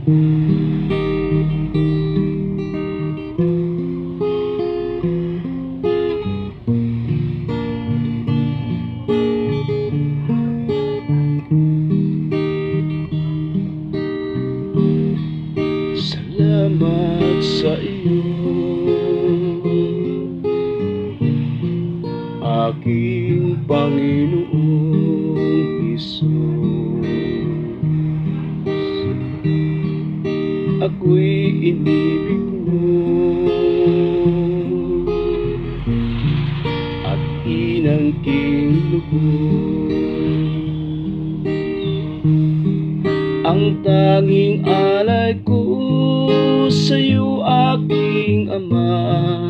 Salamat sa iyo, aking Panginoong Hesus. Ako'y inibig mo at inangking lubos. Ang tanging alay ko sa'yo, aking Ama,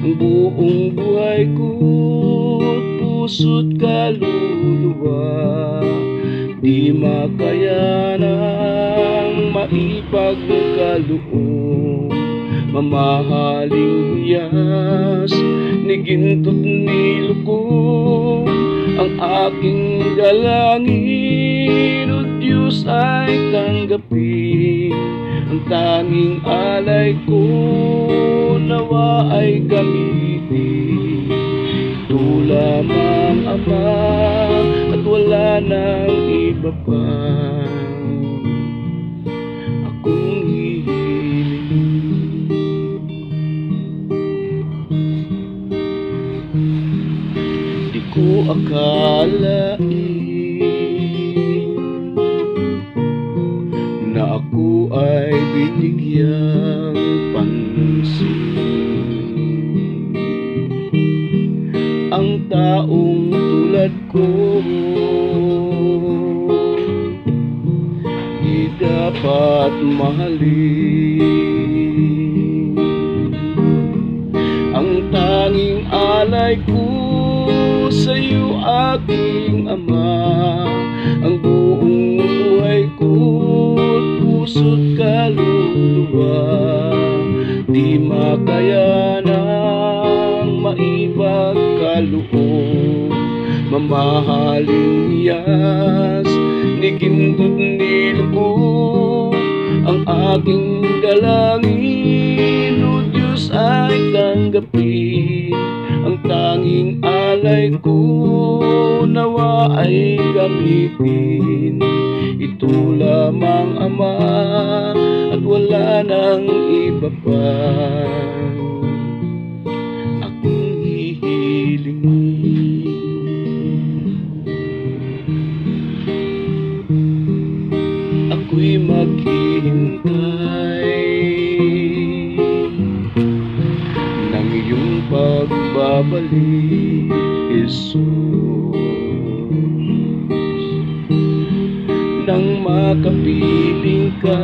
ang buong buhay ko't puso't kaluluwa, di makayanang maipagkaloob. Mamahaling hiyas ni ginto't nilukog, ang aking dalangin, O Diyos, ay tanggapin. Ang tanging alay ko nawa ay gamitin. Ito lamang, Ama, at wala nang iba pa akong hihiling. Di ko akalain na ako ay binigyang pansin. Ang taong tulad ko di dapat mahalin. Ang tanging alay ko sa'yo, aking Ama, ang buong buhay ko't puso't kaluluwa, di makayanang maipagkaloob. Mamahaling hiyas ni ginto't nilubog, ang aking dalangin, O Diyos, ay tanggapin. Ang tanging alay ko nawa ay gamitin. Ito lamang, Ama, at wala nang iba pa akong hihilingin. Ako'y maghihintay ng iyong pagbabalik, Jesus. Nang makapiling ka'y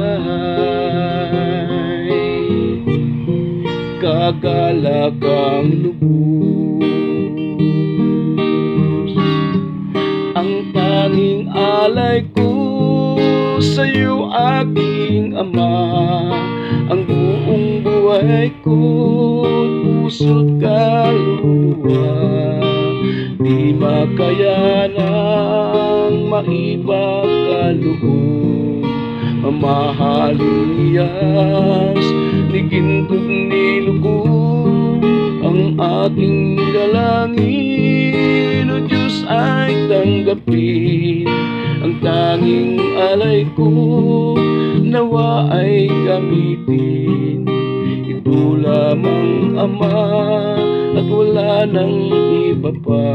kagalak ang lubos. Ang tanging alay ko sa'yo, aking Ama, ang buong buhay ko't puso't kaluluwa, di makayanang maipagkaloob. Mamahaling hiyas ni ginto't nilubog, ang aking dalangin, O Diyos, ay tanggapin. Ang tanging alay ko nawa ay gamitin. Ito lamang, Ama, at wala nang iba pa